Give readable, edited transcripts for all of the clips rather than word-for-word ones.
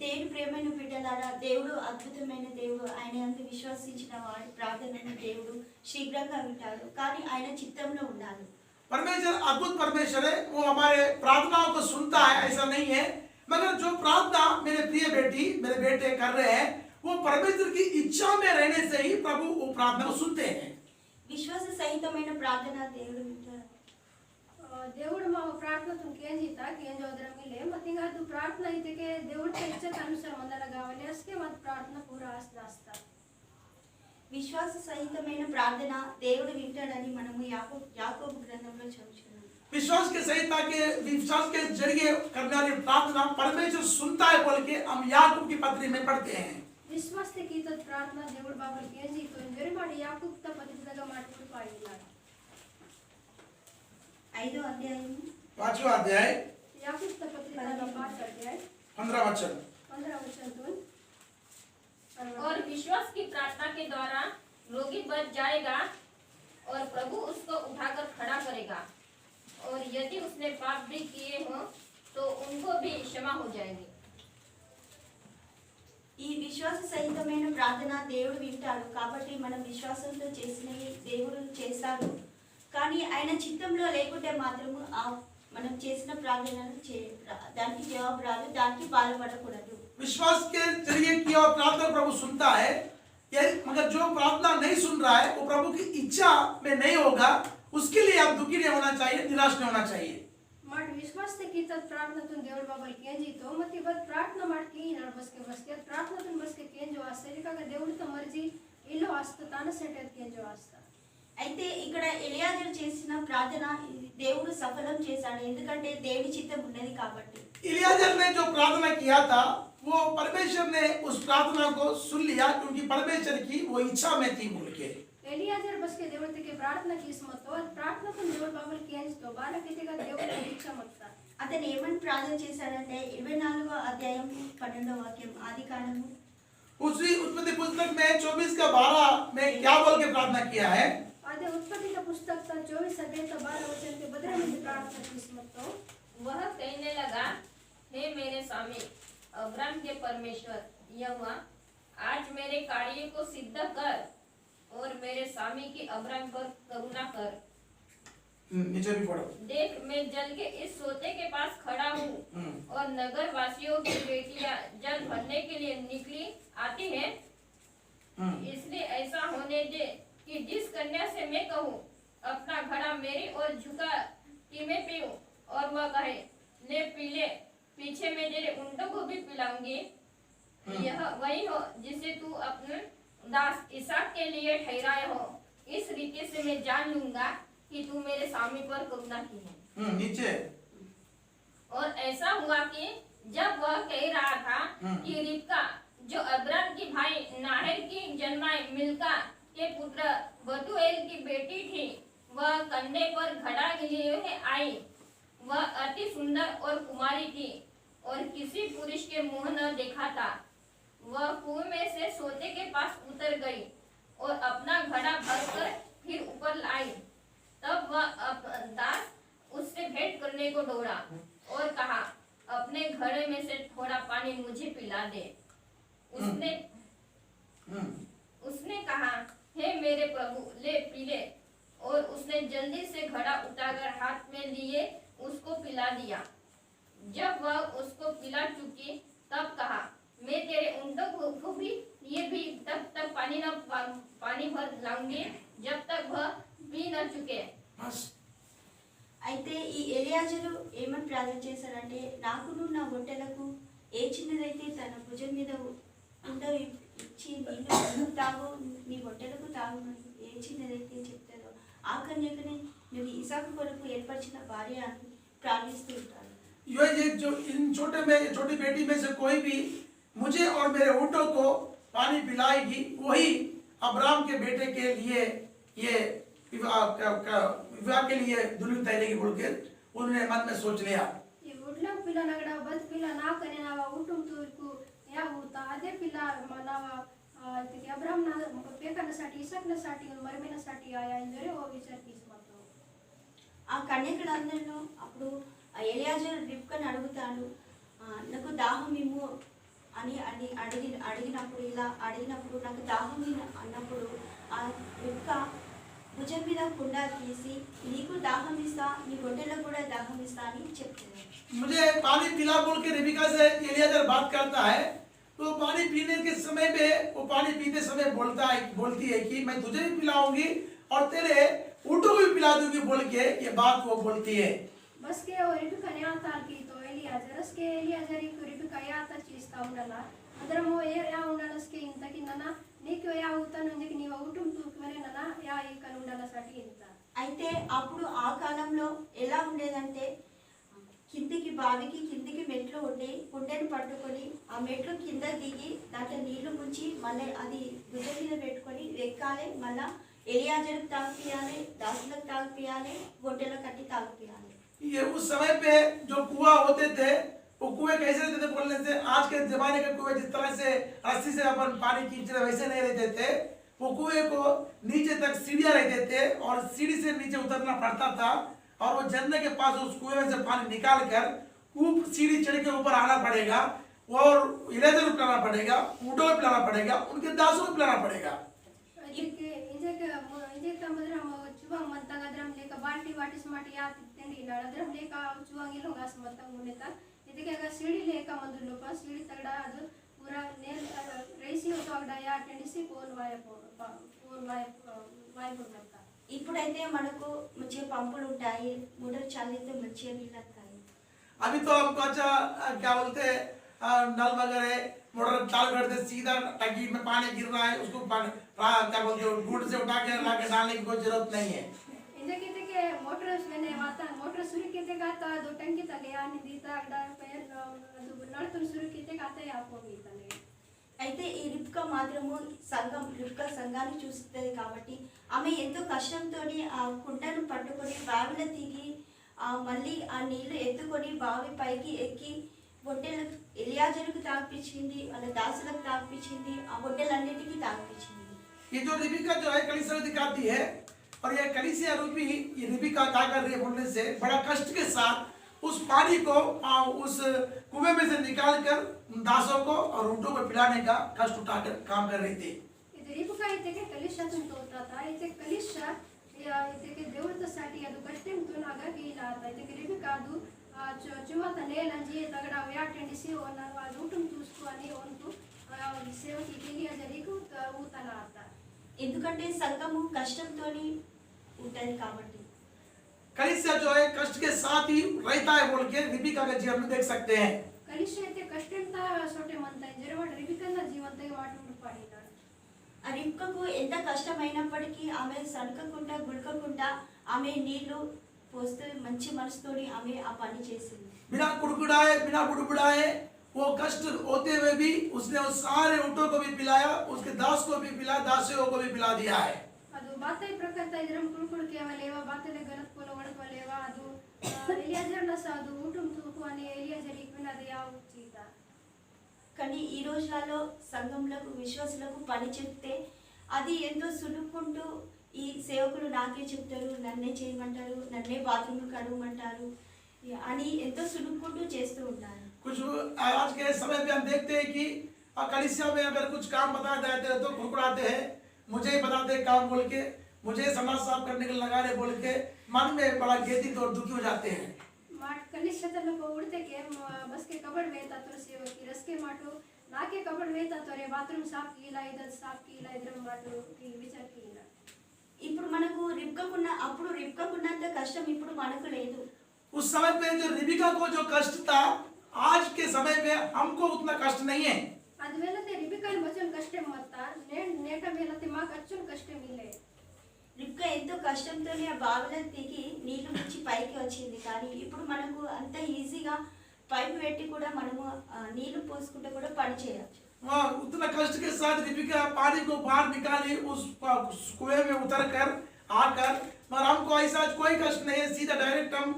దేవుని ప్రేమైన బిడ్డలారా, దేవుడు అద్భుతమైన దేవుడు. ఆయన యందు విశ్వసించిన వారి ప్రార్థనను దేవుడు శీఘ్రంగా వింటాడు. కానీ ఆయన చిత్తంలో ఉండాలి. परमेश्वर अद्भुत परमेश्वर है, वो हमारे प्रार्थनाओं को सुनता है, ऐसा नहीं है। मगर जो प्रार्थना मेरे प्रिय बेटी मेरे बेटे कर रहे हैं, वो परमेश्वर की इच्छा में रहने से ही प्रभु वो प्रार्थना को सुनते हैं। విశ్వాస సహితమైన ప్రార్థన దేవుడు వింటాడు. దేవుడు మా ప్రార్థనను కేంజిता కేంज होदर मिले मतिंग ಅದು ಪ್ರಾರ್ಥನಾ ಇದಕ್ಕೆ దేవుడి ಇಚ್ಛೆಗೆ ಅನುಸಾರ ಮಂದಲ ಗಾವಲೆ ಅಷ್ಟೇ ಮತ್ ಪ್ರಾರ್ಥನಾ ಪೂರಾ ಆಸ್ತಾ విశ్వాస సహితమైన ప్రార్థన దేవుడు వింటాడని మనము యాకోబు గ్రంథంలో చదువుతున్నాం. विश्वास के सहिता के विश्वास के जरिए करने वाली प्रार्थना परमेश्वर सुनता है बोल के हम याकूब की पत्री में पढ़ते हैं। ವಿಶ್ವಾಸತೆ ಕೀತ ಪ್ರಾರ್ಥನಾ దేవుడు ಬಾಬಲ್ ಕೇಂಜಿತು ಎಂದರೆ ಮಾಡಿ ಯಾಕೋಬ್ ತ ಪತ್ರಿದಾಗ ಮಾಡ್ಕೊಂಡು ಪಾಯಿಲ್ಲ 5వ అధ్యాయం 5वां अध्याय याकूब ತ पत्रिका 5 अध्याय 15 वचन तो और विश्वास की प्रार्थना के द्वारा रोगी बच जाएगा और प्रभु उसको उठाकर खड़ा करेगा, और यदि उसने पाप भी किए हो तो उनको भी क्षमा हो जाएगी। ఈ విశ్వాస సహితమైన ప్రార్థన దేవుడు వింటాడు. కాబట్టి మనం విశ్వాసంతో చేసినవి దేవుడు చేస్తాడు. కానీ ఆయన చిత్తంలో లేకుంటే మాత్రము మనం చేసిన ప్రార్థనను దానికి జవాబు రాదు, దానికి బాధపడకూడదు. विश्वास के जरिए किया हुआ प्रार्थना प्रभु सुनता है, मगर जो प्रार्थना नहीं सुन रहा है वो प्रभु की इच्छा में नहीं होगा, उसके लिए आप दुखी नहीं होना चाहिए, निराश नहीं होना चाहिए। ಮಾಡಿ ವಿಶ್ವಾಸತೆ ಕೀತ ಪ್ರಾರ್ಥನತುನ್ దేవుడు ಬಾಬಲ್ ಕೇಂಜಿತು ಮತ್ತೆ ಇವತ್ತು ಪ್ರಾರ್ಥನಾ ಮಾಡ್ಕಿ ನಾನು ಬಸ್ಕೆ ಪ್ರಾರ್ಥನತುನ್ ಬಸ್ಕೆ ಕೇಂಜೋ ಆಸ್ತ ಇದಕ್ಕಾಗ దేవుడితో మర్జీ ఇల్లు ఆస్త తాన సెట్ కేంజో ఆస్త. అయితే ఇక్కడ ఎలియాజరు చేసిన ప్రార్థన దేవుడు సఫలం చేశాడు, ఎందుకంటే దేవుని చిత్తం ఉన్నది కాబట్టి. एलियाजर ने जो प्रार्थना किया था वो परमेश्वर ने उस प्रार्थना को सुन लिया, क्योंकि परमेश्वर की वो इच्छा में थी बोल के। ఎలియాజర్ బస్కే దేవుడికి ప్రార్థన చేసిమతో అది ప్రార్థనతున్ దేవుడు బాబల్ కేంజితో బాలకితిగా దేవుడి ఇచ్చ మొత్త. అతను ఏమని ప్రార్థన చేశాడంటే 24వ అధ్యాయం 12వ వాక్యం ఆదికాండము उसी उत्पत्ति पुस्तक में 24:12 में क्या बोल के प्रार्थना किया है? अदे उत्पत्ति का पुस्तक 24 अध्याय 12 वचन के बदले में प्रार्थना किस्मतो वह कहने लगा, हे मेरे स्वामी अब्राहम के परमेश्वर यहोवा, आज मेरे कार्य को सिद्ध कर और मेरे स्वामी की अब्राहम पर करुणा कर। नीचे भी पढ़ो। देख मैं जल के इस सोते के पास खड़ा हूँ और नगर वासियों की बेटियां जल भरने के लिए निकली आती हैं, इसलिए ऐसा होने दे कि जिस कन्या से मैं कहूँ अपना घड़ा मेरी ओर झुका कि मैं पीऊं, और वह कहे ले पी ले, पीछे मैं तेरे ऊंटों को भी पिलाऊंगी, यह वही हो जिसे तू अपने दास इसहाक के लिए ठहराए हो। इस रीति से मैं जान लूंगा कि तू मेरे स्वामी पर करुणा की है। नीचे और ऐसा हुआ कि जब वह कह रहा था कि रिबका जो अब्राम की भाई नाहर की जन्माई मिल्का के पुत्र बतूएल की बेटी थी, वह कंधे पर घड़ा लिए आई। वह अति सुंदर और कुमारी थी और किसी पुरुष के मुंह न देखा था। वह कुएं में से सोते के पास उतर गई और अपना घड़ा भरकर फिर ऊपर लाई। तब वह दास उससे भेंट करने को दौड़ा और कहा, अपने घड़े में से थोड़ा पानी मुझे पिला दे। उसने कहा, हे मेरे प्रभु ले पी ले, और उसने जल्दी से घड़ा उठाकर हाथ में लिए उसको पिला दिया। जब वह उसको पिला चुकी तब कहा, मैं तेरे ऊंटों को भी ये भी तब तक पानी भर लाऊंगी जब तक वह पी न चुके। అయితే ఈ ఎలియాజరు ఏమని ప్రార్థన చేశారంటే, నాకును నా గొట్టెలకు ఏ చిన్నదైతే తన భుజం మీద ఉండ ఇచ్చి నీళ్ళు తాగు, నీ గొట్టెలకు తాగుమని ఏ చిన్నదైతే చెప్తారో ఆ కన్యకని నువ్వు ఇసాకు కొరకు ఏర్పరిచిన భార్య అని ప్రార్థిస్తూ ఉంటారు. ये जो इन छोटी बेटी में से कोई भी मुझे और मेरे ऊँटों को पानी पिलाएगी, वही अब्राम के बेटे के लिए ये विवाह के लिए दुल्हन तैयारी बोल के उन्होंने मन में सोच लिया। ఈ ఊడ్ల పిల్ల నగడ బత్ పిల్ల నాకనే నావ ఊటం తూకు या होता अदे पिला मनावा ते अब्राहम ना पेकनसाठी इसकनसाठी मरमिनसाठी आया इंजरे ओ विचार किस्मतो. ఆ కన్యకలందరూ అప్పుడు ఎలియాజరు రిబ్కాను అడుగుతాడు, నాకు దాహం ఇమ్ము అని అని అడిగినప్పుడు ఇలా అడిగినప్పుడు నాకు దాహం అన్నప్పుడు ఆ రిబ్కా భుజం మీద కుండ తీసి నీకు దాహం ఇస్తా నీ గొడ్డెలకు కూడా దాహం ఇస్తా అని చెప్తుంది. मुझे पानी पिला बोल के रिबिका से एलियाजर बात करता है, तो पानी पीने के समय में वो पानी पीते समय बोलती है कि मैं तुझे भी पिलाऊंगी और तेरे ऊँटों को भी पिला दूंगी बोल के ये बात वो बोलती है. बस के वो रिबिका ने आता की तो एलियाजरस के एलियाजर को रिबिका याता चीस्ता ఉండాలా అదరము యా ఉండాలస్కే ఇంతకి నన్న నీకు యా అవుతాను నీవు ఊటం తూకమనే నన్న యా ఇక ఉండాలసటి ఇంత. అయితే అప్పుడు ఆ కాలంలో ఎలా ఉండేదంటే కిందికి బావికి కిందికి మెట్లు ఉండి కుండెను పట్టుకొని ఆ మెట్లు కింద దిగి దాంట్లో నీళ్లు ముంచి మళ్ళీ అది భుజం మీద పెట్టుకొని ఎక్కాలి, మళ్ళా ఎలియాజరుకు తాగిపియాలి, దాసులకు తాగిపియాలి, గొడ్డెలకు కట్టి తాగిపియాలి. ये उस समय पे जो कुआं होते थे वो कुएं कैसे रहते थे बोलने से आज के जमाने के कुएं जिस तरह से रस्सी से अपन पानी खींच रहे वैसे नहीं रहते थे. वो कुएं को नीचे तक सीढ़ियां रहते थे और सीढ़ी से नीचे उतरना पड़ता था और वो झरने के पास उस कुएं में से पानी निकाल कर खूब सीढ़ी चढ़ के ऊपर आना पड़ेगा और इलेजर को पिलाना पड़ेगा, ऊँटों को पिलाना पड़ेगा, उनके दासों को पिलाना पड़ेगा. ఇంజెక మదరం చువంగ్ మంతగా అదరం లేక బాల్టి వాటిస్ మాట యా తిండి అదరం లేక చువంగ్ ఇలో గాస్ మొత్తం ఉండేత ಇದಕ್ಕೆ ಸೀಡಿ ಲೇಕ ಮಂದುಲು ಪ ಸೀಡಿ ತಗಡ ಅದು ಪೂರಾ ನೇಲ್ ರೇಸಿ ತಗಡ యా టెండిసి పోన్ వాయ కొడతా. ఇప్పుడైతే మనకు మంచిగా పంపులు ఉంటాయి, మోటార్ చాలితే మంచిగా నీళ్ళు వస్తాయి. अभी तो हमको अच्छा क्या बोलते हैं नल वगैरह मोटर चालू करते सीधा टंकी में पानी गिर रहा है उसको क्या बोलते हैं गुड़ से उठा के ला के डालने की कोई जरूरत नहीं है. ఇంజకితే మోటార్ వెనే వాత మోటార్ సురికితే గాత దో టంకి తలే అని దీతా అక్కడ పేర్ ಅದು నడుతున్న సురికితే గాత యాపోగి తలే. అయితే ఈ రిబ్కా మాత్రము రిబ్కా సంఘాన్ని చూస్తుంది కాబట్టి ఆమె ఎంతో కష్టంతో ఆ కుండను పట్టుకొని బావిలో దిగి మళ్ళీ ఆ నీళ్లు ఎత్తుకొని బావి పైకి ఎక్కి గొడ్డెలకు ఎలియాజరుకు తాగిపించింది, వాళ్ళ దాసులకు తాగిపించింది, ఆ గొడ్డెలన్నిటికీ తాగిపించింది. ये जो रिबिका जो है कलीसिया दिखाती है और ये कलीसिया रूपी ये रिबिका क्या कर रही है बोलने से बड़ा कष्ट के साथ उस पानी को उस कुएं में से निकाल कर दासों को और ऊँटों को पिलाने का कष्ट उठाकर काम कर रही थी. ಇದು ರಿಬಿಕಾ ಇದಕ್ಕೆ ಕಲಿಶಾತನ ತೋತಾತ ಇದಕ್ಕೆ ಕಲಿಶಾ ಇದಕ್ಕೆ ದೇವರसाठी ಅದು ಕಷ್ಟಂತು ಹಾಗಾಗಿ ಇಲ್ಲ ಇದಕ್ಕೆ ರಿಬಿಕಾ ಅದು ಚುಮತ ನೇಲಂಜಿ ತಗಡ ಯಾ ಟೆಂಡಿಸಿ ಓನ ಅದು ಊಟం చూసుకొని వంతు సేవకి ఎలియాజరికి ఊతన ఆత. ఎందుకంటే సంఘము కష్టంతో ఉంటుంది కాబట్టి. कलीसिया जो है कष्ट के साथ ही रहता है बोल के रिबिका के जीवन में देख सकते हैं. ಕಲಿಶಾ అయితే కష్టంత సోటే మంత జరవడ రిబికన్న జీవంతగా మాట్లాడు పాడినాడు. ఆ రిబ్కాకు ఎంత కష్టమైనప్పటికీ ఆమె సనకకుండా గుడకకుండా ఆమె నీళ్లు పోస్తూ మంచి మనసుతోని ఆమె ఆ పని చేసింది. बिना कुड़कुड़ाए बिना बुड़बुड़ाए वो कष्ट होते हुए भी उसने उस सारे ऊँटों को भी पिलाया, उसके दास को भी पिलाया, दासियों को भी पिला दिया है. ಅದು ಬಾತೈ ಪ್ರಕೃತ ಇದರಂ ಕುಳುಕುಳುಕೆ ಅವಲೇವಾ ಬಾತಲೆ ಗಲತ್ ಕೋಲ ಒಳಕಲೇವಾ ಅದು ఎలియాజర్ నస ಅದು ఊటం తూకు అని ఎలియాజర్ ఇక్వినది యా ఉచిత. కానీ ఈ రోజులలో సంఘంలకు విశ్వాసులకు పని చెప్తే అది ఎంతో సులుపుకుంటూ ఈ సేవకులు నాకే చెప్తారు, నన్నే చేయమంటారు, నన్నే బాత్రూమ్ కడగమంటారు అని ఎంతో సులుపుకుంటూ చేస్తూ ఉంటారు. कुछ आज के समय पे हम देखते हैं कि कलीसिया में अगर कुछ काम बताए जाते हैं तो कुड़कुड़ाते हैं, मुझे ही बताते हैं काम बोल के, मुझे समाज साफ करने के लगा रहे बोल के मन में बड़ा गेदित और दुखी हो जाते हैं. माट कलिशतन को उड़ते के बस के कबड़ वेता तो सेवकी रस के माटो नाके कबड़ वेता तो रे बाथरूम साफ कीला इधर साफ कीला इधर माटो की विचार कीला. ఇప్పుడు మనకు అప్పుడు రిబ్కాకున్నంత కష్టం ఇప్పుడు మనకు లేదు. उस समय पे जो रिबिका को जो कष्ट था आज के समय पे हमको उतना कष्ट नहीं है. ಅದು ವೇಲತೆ ರಿಬಿಕನ್ ಬಚನ್ ಕಷ್ಟ ಮತ್ತ నేట ವೇಲತೆ ಮಾಕ ಅಚ್ಚನ್ ಕಷ್ಟ ಮಿಲೆ. రిబ్కా ఎంతో కష్టంతోనే ఆ బావిలో దిగి నీళ్లు నుంచి పైకి వచ్చింది. కానీ ఇప్పుడు మనకు అంత ఈజీగా పైపు పెట్టి కూడా మనము నీళ్లు పోసుకుంటే కూడా పని చేయొచ్చు. वहाँ उतना कष्ट के साथ रिबिका पानी को बाहर निकाली उस कुएं में उतर कर आकर, मगर हमको ऐसा कोई कष्ट नहीं है, सीधा डायरेक्ट हम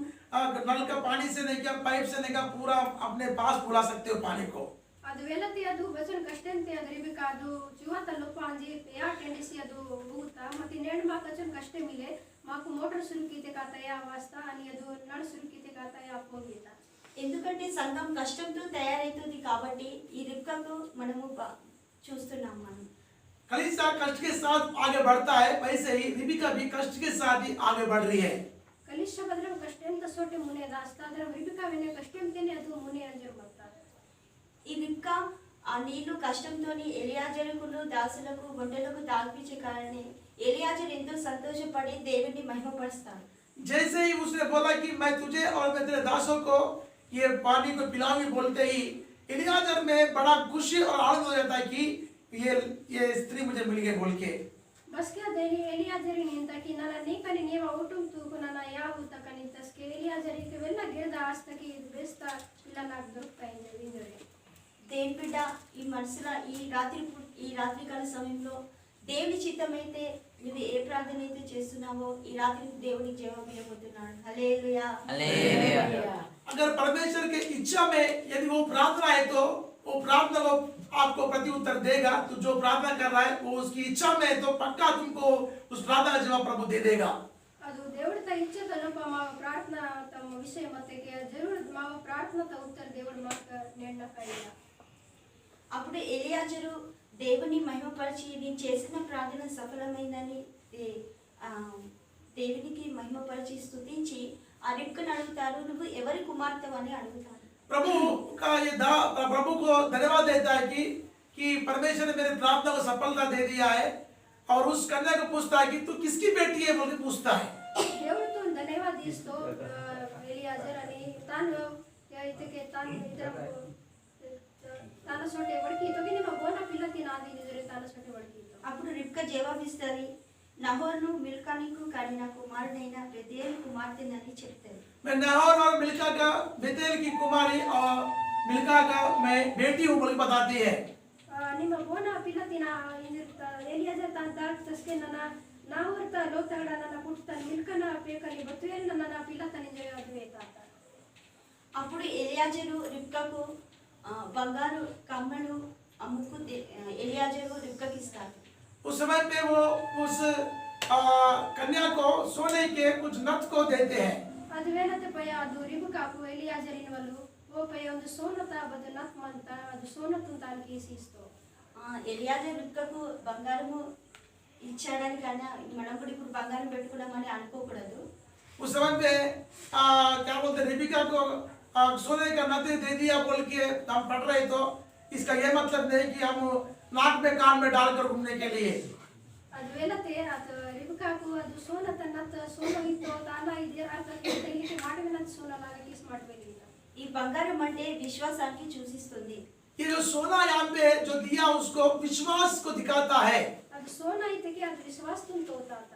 नल का पानी से नहीं क्या पाइप से नहीं क्या पूरा अपने पास बुला सकते हो पानी को. ಅದು ವೇಲತೆ ಅದು ಬಚನ್ ಕಷ್ಟಂತೆ ಅದು ರಿಬಿಕಾ ಅದು ಜೀವತ ಲೋಪಾಂಜಿ ಯಾ ಟೆಂಡಿಸಿ ಅದು ಬೂತ ಮತ್ತೆ ನೇಣ ಮಾಕ ಅಚ್ಚನ್ ಕಷ್ಟ ಮಿಲೆ ಮಾಕು ಮೋಟರ್ ಸುರುಕಿತೆ ಕಾತಯ ವಾಸ್ತಾ అని ಅದು ನಡ ಸುರುಕಿತೆ ಕಾತಯ ಹೋಗಿತಾ. ఎందుకంటే సంఘం కష్టంతో తయారవుతుంది కాబట్టి ఈ రిబ్కాకు మనము చూస్తున్నాం మనం. कलीसिया कष्ट के साथ आगे बढ़ता है, वैसे ही रिबिका भी कष्ट के साथ ही आगे बढ़ रही है. ಕಲಿಷ್ಠ ಬದ್ರೆ ಕಷ್ಟಂತ ಸೋಟೆ ಮುನೆ ದಾಸ್ತ ಅದರ ರಿಬಿಕಾ ವೆನೆ ಕಷ್ಟಂತೇನೆ ಅದು ಮುನೆ ಅಂಜರ್ ಬರ್ತಾರೆ. ఈ రిబ్కా ఆ నీళ్లు కష్టంతోని ఎలియాజరుకును దాసులకు ఒంటెలకు తాగిపించే కారణే ఎలియాజరు ఎంతో సంతోషపడి దేవుడిని మహిమపరుస్తాడు. जैसे ही उसने बोला कि मैं तुझे और मैं तेरे दासों को ये पानी को पिलाऊंगी, बोलते ही एलियाजर में बड़ा खुशी और आनंद हो जाता है कि ये स्त्री मुझे मिल गई बोल के. बस क्या देनी एलियाजरी निंतकी ನನ್ನ ನೀಕನಿ ನೀವ ಊಟಂ ತೂಕು ನನ್ನ ಯಾವ ತಕನಿ ತಸ್ಕೆ ಎಲಿಯಾಜರಿ ಕೆ ವೆಲ್ಲ ಗೆದ ಆಸ್ತಕಿ ಬೆಸ್ತ ಇಲ್ಲ నాకు దొరుకుతాయి ఇంజరి. దేవుని బిడ్డ ఈ మనసుల ఈ రాత్రికాల సమయంలో దేవుని చిత్తమైతే నువ్వు ఏ ప్రార్థన అయితే చేస్తున్నావో ఈ రాత్రి దేవునికి జవాబు ఇవ్వబోతున్నాడు. హల్లెలూయా. अगर परमेश्वर के इच्छा में यदि वो प्रार्थना है तो वो प्रार्थना को आपको प्रति उत्तर देगा. तो जो प्रार्थना कर रहा है वो उसकी इच्छा में है तो पक्का तुमको उस प्रार्थना का जवाब प्रभु दे देगा. ಅದು దేవుడి ತ ಇಚ್ಛೆ ತನಪ మా ప్రార్థన తమ విషయ మతకే జరూర్ మా ప్రార్థన త ఉత్తర దేవుడు మాకు నేర్నకైలా. అప్పుడు ఎలియాజరు దేవుని మహిమపరిచి నేను చేసిన ప్రార్థన సఫలమైందని దేవునికి మహిమపరిచి స్తుతించి ఆ రిబ్కాను అడుగుతారు, నువ్వు ఎవరి కుమార్తెవు అని అడుగుతారు. प्रभु को धन्यवाद देता है कि परमेश्वर ने मेरी प्रार्थना को सफलता दे दिया है. और उस कन्या को पूछता है कि तू किसकी बेटी है बोल के पूछता है. దేవుడితో ధన్యవాదిస్తూ ఎలియాజర్ అని తాను ఇతకే తాను ఇతర తాను సోటే వడికి తోగి నిమ బోన పిల్లకి నాది నిజరే తాను సోటే వడికి. అప్పుడు రిబ్కా జవాబిస్తుంది, నహోరును మిల్కానికి కనిన కుమారుడైన బెతేలు కుమార్తెనని చెప్తారు. मैं नाहोर और मिल्का का बेतेल की कुमारी और मिल्का का मैं बेटी हूँ बोल के बताती है. ನಿಮ್ಮ ಬೋನ ಪಿಲ್ಲತಿನ ಎಲಿಯಾಜರ್ ತಾನು ದಾಟ್ ತಸ್ಕೆ ನನ್ನ ನಾವರ್ತ ಲೋತಗಡ ನನ್ನ ಪುಟ್ಟನ ಮಿಲ್ಕನ ಬೇಕನಿ ಬತ್ತುಯಲ್ ನನ್ನ ಪಿಲ್ಲತನಿ ಜಯದುವೆ ತಾತ. అప్పుడు ఎలియాజరు రిబ్కాకు బంగారు కమ్మలు అమ్ముకు ఎలియాజరు రిబ్కాకి ఇస్తాడు. उस समय पे वो उस कन्या को सोने के कुछ नथ को देते हैं. ಅದು ವೇಳತೆ ಪಯ ಅದು ರಿಬುಕಾಕು ಎಲಿಯಾಜರಿನ ವಲ್ಲು ಓ ಪಯ ಒಂದು ಸೋನತ ಬದು ನತ್ ಮಂತ ಅದು ಸೋನತು ತಾనికి ఇస్తో. ఎలియాజరు రిబ్కాకు బంగారము ఇచ్చాడని కన్నా మనం కూడా ఇప్పుడు బంగారం పెట్టుకున్నామని అనుకోకూడదు. उस समय पे क्या बोलते रिबिका को सोने का नथ दे दिया बोल के हम पढ़ रहे तो इसका ये मतलब नहीं कि हम नाक में कान में डालकर घूमने के लिए. ಅದು ವೇಳತೆ ಅದು ರಿಬುಕಾಕು ಅದು ಸೋನತ ನತ್ ಸೋನ ಇತ್ತು ತಾನ ಇದೆ ಅರ್ಥ ಇಲ್ಲಿ ಮಾಡಿನಂತ ಸೋನಲಾಗ ಕಿಸ್ ಮಾಡಬೇಕಿಲ್ಲ. ఈ బంగారం అంటే విశ్వాసానికి సూచిస్తుంది. ये जो सोना यहाँ पे जो दिया उसको विश्वास को दिखाता है. ಅದು ಸೋನ ಇದ್ದಕ್ಕೆ ಅದು ವಿಶ್ವಾಸದಿಂದ ತೋತಾತ.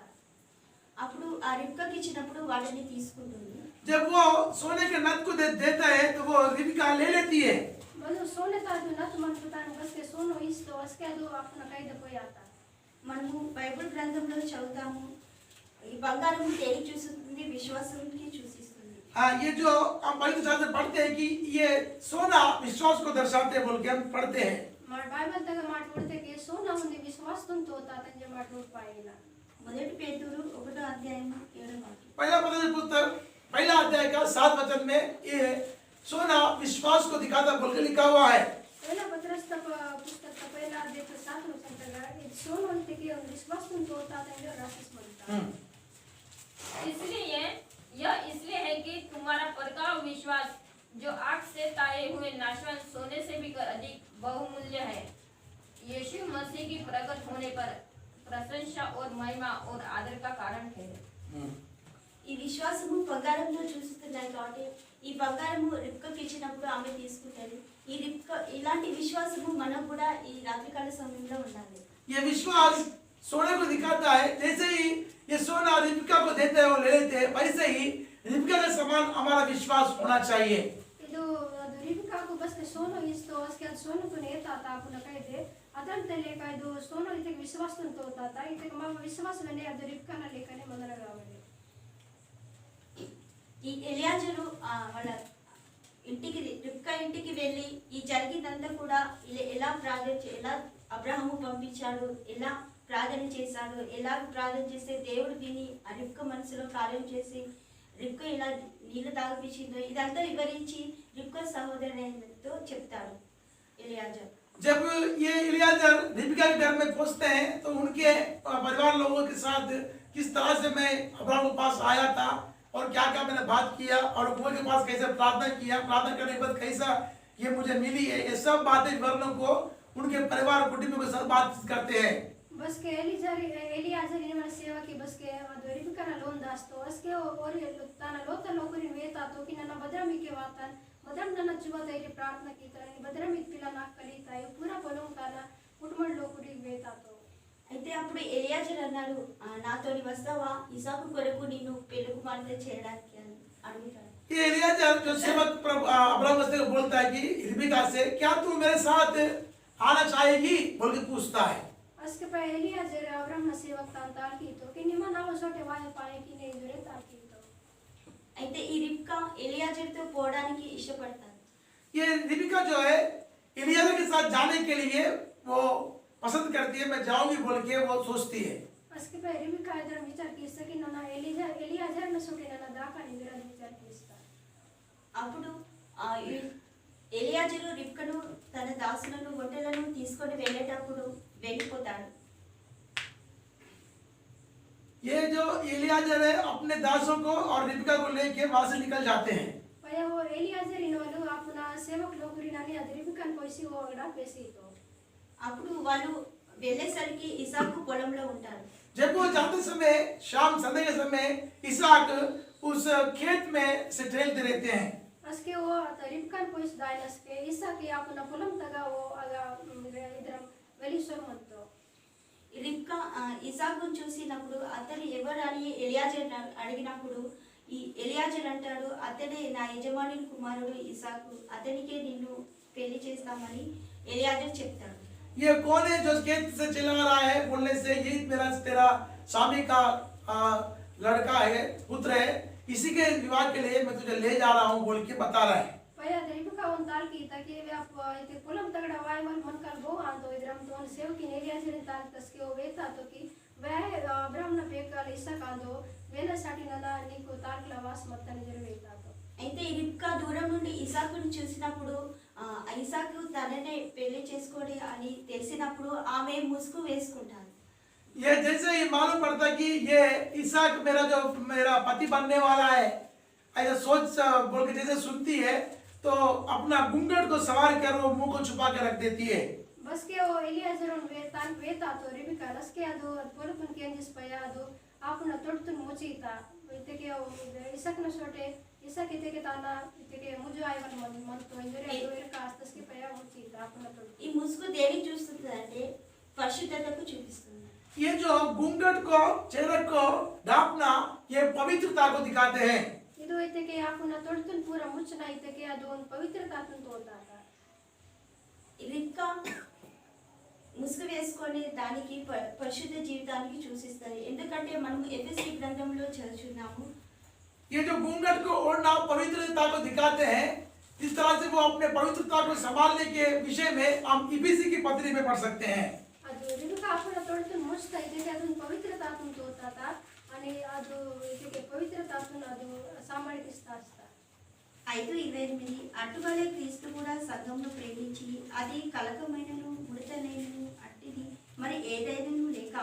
అప్పుడు ఆ రిబ్కాకి ఇచ్చినప్పుడు వాటిని తీసుకుంటుంది. जब वो सोने के नथ को देता है तो वो रिबिका ले लेती है. ಅದು ಸೋನೆ ತಾದು ನತ್ ಮಂತ ತಾನು ಬಸ್ಕೆ ಸೋನು ಇಸ್ತು ಅಸ್ಕೆ ಅದು ಅಪ್ಪನ ಕೈದ పోయాತ. మనము బైబిల్ గ్రంథంలో చదువుతాము, ఈ బంగారం దేనికి చూస్తుంది? విశ్వాసానికి సూచిస్తుంది. ये जो हम पवित्र शास्त्र पढ़ते हैं कि ये सोना विश्वास को दर्शाते हैं बोल के हम पढ़ते हैं. మన బైబిల్ తగ మాట కొడితే సోనా ఉంది విశ్వాసంతో తోతాతని మాట రూపాయిన. మొదటి పేతురు 1వ అధ్యాయం 7వ వాక్యం. पहला पवित्र पुस्तक पहला अध्याय का 7 वचन में ये सोना विश्वास को दिखाता बोल के लिखा हुआ है. पहिला पत्रस्थ पुस्तक पहिला अध्याय 7 वचनला ಇದು ಸೋನು ಅಂತಿಗೆ ಒಂದು ವಿಶ್ವಾಸಂతో తోతాతని రాసిస్ ಮಾಡ್ತಾ. इसलिए यह इसलिए है कि तुम्हारा परकाव विश्वास जो आग से ताए हुए नाशवान सोने से भी अधिक बहुमूल्य है, यीशु मसीह की प्रकट होने पर प्रशंसा और महिमा और आदर का कारण है. ఈ విశ్వాసము బంగారంలో చూస్తున్నాయి కాబట్టి ఈ బంగారము రిబ్కాకి ఇచ్చినప్పుడు ఆమె తీసుకుంటుంది. ఈ రిబ్కా ఇలాంటి విశ్వాసము మనకు కూడా ఈ రాత్రికాల సమయంలో ఉండాలి. ये विश्वास सोने को दिखाता है. जैसे ही ये सोना रिबिका को देते हैं और ले लेते हैं, वैसे ही रिबिका के समान हमारा विश्वास होना चाहिए. ಇದು ಅದು ರಿಬಿಕಾಕು ಬಸ್ಕೆ ಸೋನು ಇಸ್ತು ಅಸ್ಕೆ ಅದು ಸೋನುకు నేతాత అప్పున కైದೆ అదంతే లేక ಇದು సోను ఇతకి విశ్వాసంతో తోతాత ఇతకి మా విశ్వాసమనే అది రిబ్కాన లేకనే మొదలు రావాలి. ఈ ఎలియాజరు వాళ్ళ ఇంటికి రిబ్కా ఇంటికి వెళ్ళి ఈ జరిగిందంతా కూడా ఎలా అబ్రహాము పంపించాడు, ఎలా ప్రార్థన చేశాడు, ఎలా ప్రార్థన చేస్తే దేవుడు విని ఆ రిబ్కా మనసులో కార్యం చేసి రిబ్కా ఇలా నీళ్లు తాగిపించిందో ఇదంతా వివరించి రిబ్కా సహోదరునితో చెప్తాడు ఎలియాజర్. जब ये इलियाजर रिबका के घर में पहुंचते हैं तो उनके परिवार लोगों के साथ किस तरह से मैं अब्राहम के पास आया था और क्या क्या मैंने बात किया और कुएं के पास कैसे प्रार्थना किया, प्रार्थना करने के बाद कैसा ये मुझे मिली है, ये सब बातें विवरणों को उनके परिवार कुटुंब के साथ बात करते हैं. बस के एलियाजर इन मन सेवा की बस के रिबका ना लोन दास्तो बस के और ताना लोता लोकरिन वेता तो कि ना बदरमी के वातन बदरम नना जुवा तैरी प्रार्थना की तरह बदरमी पिला ना कलिता ये पूरा పొలం ताना కుటుంబం లోకుడి వేతా तो. అయితే అప్పుడు ఎలియాజర్ అన్నాడు, నాతోని వస్తావా ఇసాకు కొరకు నిన్ను పెళ్లి కుమార్తె చేయడానికి అని అడుగుతాడు. ये इलियाजर जो सेवक अब्राहम को बोलता है कि रिबका से क्या तू मेरे साथ आना चाहेगी बोल के पूछता है. Aske pa Eliezer Abraham na सेवक तांताल की तो कि निमा ना सोटे वाय पाए की नहीं जुरे ताल की तो. అయితే ఈ రిబ్కా ఎలియాజర్తో పోవడానికి ఇష్టపడతాడు. ये रिबका जो है इलियाजर के साथ जाने के लिए वो पसंद करती है, मैं जाऊंगी बोल के वो सोचती है. Aske pa Rebecca इधर विचार की सकी ना एलियाजर ना सोटे ना दाका नहीं मेरा विचार की इसका. అప్పుడు ఎలియాజరు రిబ్కను తన దాసులను ఒంటెలను తీసుకొని వెళ్ళేటప్పుడు వెళ్ళిపోతాడు. ये जो इलियाजर है अपने दासों को और रिबका को लेके वहां से निकल जाते हैं. पया वो एलियाजर इन वालों अपना सेवक लोगरी नानी रिबका कोई वो अगड़ा पैसे तो. అప్పుడు వాళ్ళు వెళ్ళేసరికి ఇసాకు పొలంలో ఉంటారు. जब वो जाते समय शाम संध्या के समय इसहाक उस खेत में से टहलते रहते हैं. Aske वो रिबका कोई दाइनस के इसा की अपना పొలం तगा वो अगा इधर वेलीश्वर मंतो. రిబ్కా ఇసాకును చూసినప్పుడు అతను ఎవరు అని ఎలియాజర్ అడిగినప్పుడు ఈ ఎలియాజర్ అంటాడు, అతడే నా యజమాని కుమారుడు ఇసాకు, అతనికే నిన్ను పెళ్లి చేస్తామని ఎలియాజర్ చెప్తాడు. ये कौन है जो खेत से चला रहा है बोलने से ये मेरा तेरा स्वामी का लड़का है, पुत्र है, इसी के विवाह के लिए मैं तुझे ले जा रहा हूँ बोल के बता रहा है. पया रिबका उन ताल की ताकि वे आप इते పొలం तगड़ा वाय मन मन कर बो आन तो इधर हम तो सेव की एलियाजर ताल तस के वो वेता तो कि वे अब्राहम न पेकाल इसा कांदो वेना साठी नना నీకు తాల్కల వాస్ మత్తని జర వేతా तो. అయితే ఈ రిబ్కా దూరం నుండి ఇసాకును చూసినప్పుడు ఇసాకు తననే పెళ్లి చేసుకోడి అని తెలిసినప్పుడు ఆమె ముసుగు వేసుకుంటారు. ये जैसे ही मालूम पड़ता कि ये इसहाक मेरा पति बनने वाला है, ऐसा सोच बोल के जैसे सुनती है तो अपना घूंघट को सवार कर वो मुंह को छुपा के रख देती है. बस के वो एलियाजर उन वेतान वेता तो रिबका रस के अदो పొలపుन के जिस पया अदो आपना तोड़तुन मोचीता इते के इसक न छोटे इसक इते के ताना इते के मुझे आय मन मन तो इंजरे अदो इर कास्तस के पया मोचीता आपना तो. ఈ ముసుగు దేనికి చూస్తుంది అంటే పరిశుద్ధతకు చూపిస్తుంది. ये जो घूंघट को चेहरे को ढांपना ये पवित्रता को दिखाते हैं. ಇದು ಇತೆ के आपना तोड़तुन पूरा मुचना इते के अदो पवित्रता तुन तोड़ता था. రిబ్కా ముసుగు వేసుకొని దానికి పరిశుద్ధ జీవితానికి సూచిస్తుంది. ఎందుకంటే మనం ఎఫెసీ గ్రంథంలో చదువుతున్నాము, ये जो घूंघट को ओढ़ना पवित्रता को दिखाते हैं, इस तरह से वो अपने पवित्रता को संभालने के विषय में हम इफिसी की पत्री में पढ़ सकते हैं. ಅದು ರಿಬका आपना तोड़तुन मुचता इते के अदो पवित्रता तुन तोड़ता था आणि ಅದು इते के पवित्रता तुन ಅದು సామర్థిస్తా. 5:28 అటువలే క్రీస్తు కూడా సంఘమును ప్రేమించి అది కలకమైనను ముడతలైనను అట్టిది మరి ఏదైనను లేక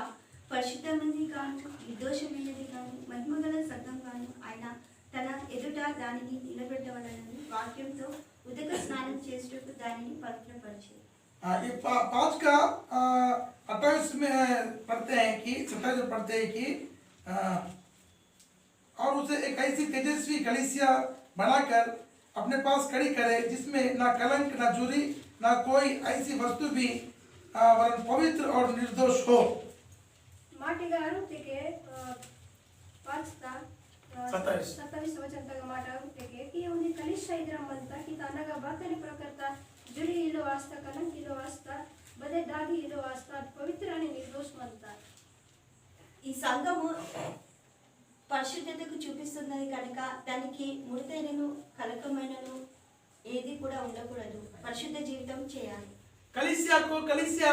పరిశుద్ధమైనది కాను నిర్దోషమైనది కాను మహిమగల సంఘం కాను ఆయన తన ఎదుట దానిని నిలబెట్టవలనని వాక్యంతో ఉదక స్నానం చేసేటప్పుడు దానిని పవిత్రపరిచి. ये 5 का 28 में पढ़ते हैं कि 27 में पढ़ते हैं कि और उसे एक ऐसी तेजस्वी कलीसिया बनाकर अपने पास खड़ी करे जिसमें ना कलंक ना चोरी ना कोई ऐसी वस्तु भी वरन पवित्र और निर्दोष हो. మాటిగారు తెకే 27 वचन तक माटारू तेके की उन्हें कलिशा इधर मनता कि तानागा बातनी प्रकर्ता जुरी इलो वास्ता कलंक इलो वास्ता बदे दादी इलो वास्ता पवित्र आणि निर्दोष मनता. ఈ సంఘము పరిశుద్ధతకు చూపిస్తున్నది కనుక దానికి ముడతైనను కలకమైనను ఏది కూడా ఉండకూడదు. పరిశుద్ధ జీవితం చేయాలి. कलीसिया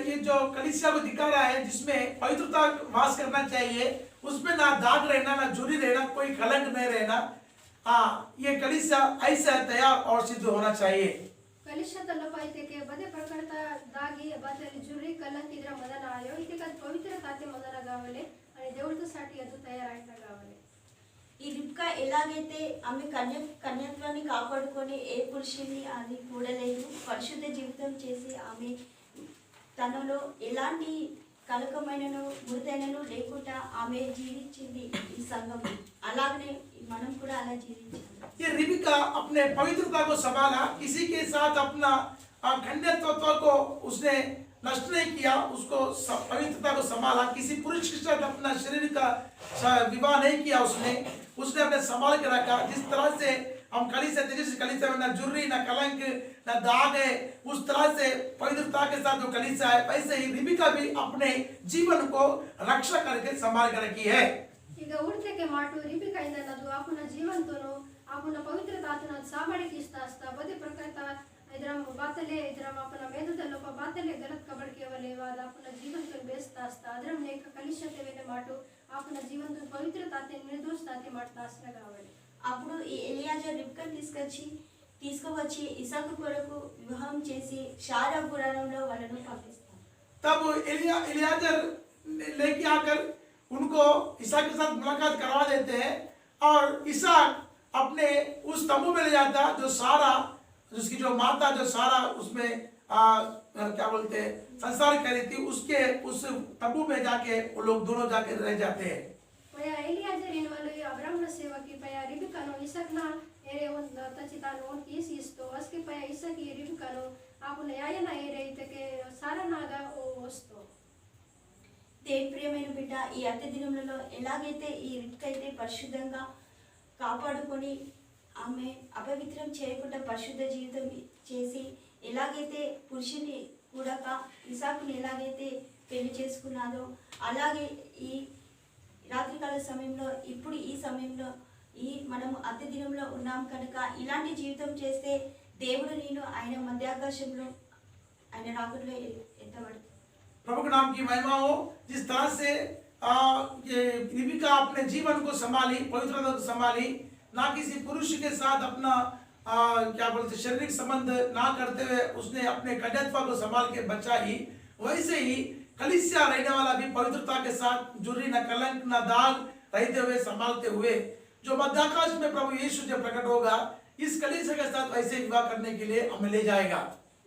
ये जो कलीसिया को दिखा रहा है जिसमें पवित्रता वास करना चाहिए, उसमें ना दाग रहना ना जुरी रहना कोई कलंक नहीं रहना ये कलीसिया ऐसा तैयार और सिद्ध होना चाहिए। कलिशत लपाइते बदे प्रकारता दागी बातली जुर्री कलंक इधर मदन आयो इथे का पवित्र ताते मदन गावले आणि దేవుడితోसाठी ಅದು తయారైన గావలే। ఈ రిబ్కా ఎలాగైతే ఆమె కన్యత్వాన్ని కాపాడుకొని ఏ పురుషుని అది కూడలేదు, పరిశుద్ధ జీవితం చేసి ఆమె తనలో ఎలాంటి కలకమైనను మృతైనను లేకుండా ఆమె జీవించింది ఈ సంఘం, అలాగనే మనం కూడా అలా జీవించాలి। ये रिबिका अपने पवित्रता को संभाला, किसी के साथ अपना खंडितत्व को उसने नष्ट नहीं किया, उसको पवित्रता को संभाला। किसी पुरुष के साथ अपना शरीर का विवाह नहीं किया, उसने अपने संभाल के रखा। जिस तरह से हम कलीसिया में न जुर्री न कलंक न दाग है, उस तरह से पवित्रता के साथ जो कलीसिया है, वैसे ही रिबिका भी अपने जीवन को रक्षा करके संभाल कर रखी है। ಈಗ ಉಡ್ತೆಕೆ ಮಾಟು ರಿಬಿಕಾ ಇಂದ ನದು ಆಪುನ ಜೀವಂತನು ಆಪುನ ಪವಿತ್ರತಾತನ ಸಾಮಡಿಕೆ ಇಸ್ತಾ ಬದೆ ಪ್ರಕೃತ ಇದರ ಬಾತಲೆ ಇದರ ಆಪುನ ಮೇಧದಲ್ಲೊಪ ಬಾತಲೆ ಗಲತ್ ಕಬಡ್ಕೆವಲೆ ವಾದ ಆಪುನ ಜೀವಂತನ ಬೇಸ್ತಾಸ್ತಾ ಅದರ ನೇಕ ಕಲಿಶತೆವೆನೆ ಮಾಟು ఆపన జీవంతో పవిత్రతాతే నిర్దోషతాతే మాట్లాస్న కావాలి। అప్పుడు ఈ ఎలియాజర్ రిబ్కాను తీసుకువచ్చి ఇసాకు కొరకు వివాహం చేసి షారా పురాణంలో వాళ్ళను పంపిస్తాడు। तब एलियाजर लेके आकर उनको इसहाक के साथ मुलाकात करवा देते हैं और इसहाक अपने उस तंबू में ले जाता जो सारा, उसकी जो माता जो सारा उसमें क्या बोलते हैं संसार कर रही थी, उसके उस तंबू में जाके वो लोग दोनों जाके रह जाते हैं। पया एलियाजर इन वाले अब्राहम सेवा की पया रिबिकानो इसकना एरे उन तचितानो उन किस इस्तो असके पया इसकी रिबिकानो आपुन यायना एरे इतके सारा नागा ओ वस्तो। దేవుని ప్రియమైన బిడ్డ, ఈ అంత్య దినములలో ఎలాగైతే ఈ రిబ్కా అయితే పరిశుద్ధంగా కాపాడుకొని ఆమె అపవిత్రం చేయకుండా పరిశుద్ధ జీవితం చేసి ఎలాగైతే పురుషుని కూడా ఇసాకుని ఎలాగైతే పెళ్లి చేసుకున్నాదో, అలాగే ఈ రాత్రికాల సమయంలో ఇప్పుడు ఈ సమయంలో మనము అంత్య దినంలో ఉన్నాం కనుక ఇలాంటి జీవితం చేస్తే దేవుడు నేను ఆయన మధ్యాకాశంలో ఆయన రాకుల్లో ఎత్తబడతాడు। प्रभु के नाम की महिमा हो। जिस तरह से ये रिबिका अपने जीवन को संभाली, पवित्रता को संभाली, ना किसी पुरुष के साथ अपना क्या बोलते शारीरिक संबंध ना करते हुए उसने अपने कन्यात्व को संभाल के बचा ही, वैसे ही कलीसिया रहने वाला भी पवित्रता के साथ जुर्री न कलंक न दाग रहते हुए संभालते हुए जो मध्याकाश में प्रभु यीशु जब प्रकट होगा, इस कलीसिया के साथ वैसे विवाह करने के लिए हमें ले जाएगा।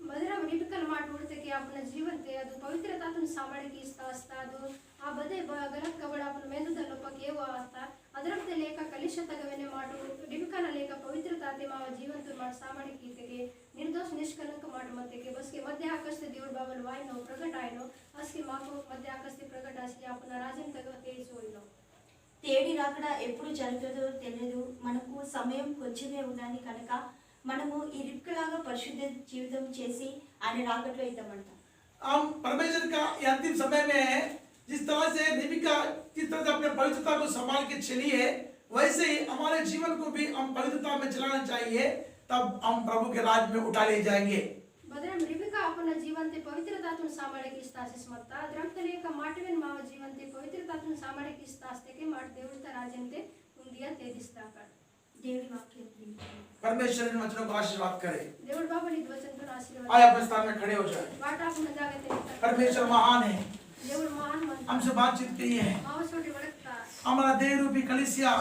मदरा रिबिकल माट उडते अपना जीवन ते ಅದು ಪವಿತ್ರತಾತನ ಸಾಮಡಿಕೆ ಇಸ್ತಾ ಅದು ಆ ಬದೆ ಗಲತ್ ಕಬಡ अपना ಮೇಂದುದಲ್ಲೊಪ ಕೇವ ಆಸ್ತಾ ಅದರಂತೆ ಲೇಖ ಕಲಿಶತಗವೆನೆ ಮಾಡು रिबिकನ ಲೇಖ ಪವಿತ್ರತಾತೆ ಮಾವ ಜೀವಂತ ಮಾಡ ಸಾಮಡಿಕೆ ಇತೆಗೆ ನಿರ್ದೋಷ ನಿಷ್ಕಲಂಕ ಮಾಡು ಮತ್ತೆಗೆ ಬಸ್ಗೆ ಮಧ್ಯ ಆಕಾಶದ ದೇವರ ಬಾಬಲ್ ವಾಯ್ನೋ ಪ್ರಕಟ ಆಯ್ನೋ ಅಸ್ಕೆ ಮಾಕು ಮಧ್ಯ ಆಕಾಶದ ಪ್ರಕಟ ಆಸಿ अपना రాజ్యం తగ తేజోయినో। తేడి రాకడ ఎప్పుడు జరుగుతుందో తెలియదు, మనకు సమయం కొంచెమే ఉన్నది కనుక మనము ఈ రిబ్కాలాగా పరిశుద్ధ జీవితం చేసి ఆయన రాకట్లో ఇద్దామంటాం। हम परमेश्वर का अंतिम समय में है। जिस तरह से रिबिका जिस तरह से अपने पवित्रता को संभाल के चली है, वैसे ही हमारे जीवन को भी हम पवित्रता में चलाना चाहिए, तब हम प्रभु के राज में उठा ले जाएंगे। बदरम रिबिका अपना जीवन ते पवित्रतातुन सामडिके इस्तासिस मत्ता अद्रंत लेख माटवेन माव जीवन ते पवित्रतातुन सामडिके इस्तास्ते के माट देवता राजंते उंदिया तेदिस्ताकर। దేవుడి వాక్యం परमेश्वर इन वचनों को आशीर्वाद करे। देवड़ बाबा नि वचन तो आशीर्वाद आए अपने स्थान में खड़े हो जाए। वाटा अपना जागते परमेश्वर महान है, देवड़ महान मन हमसे बातचीत की है। माव छोटे बड़कता हमारा देह रूपी कलीसिया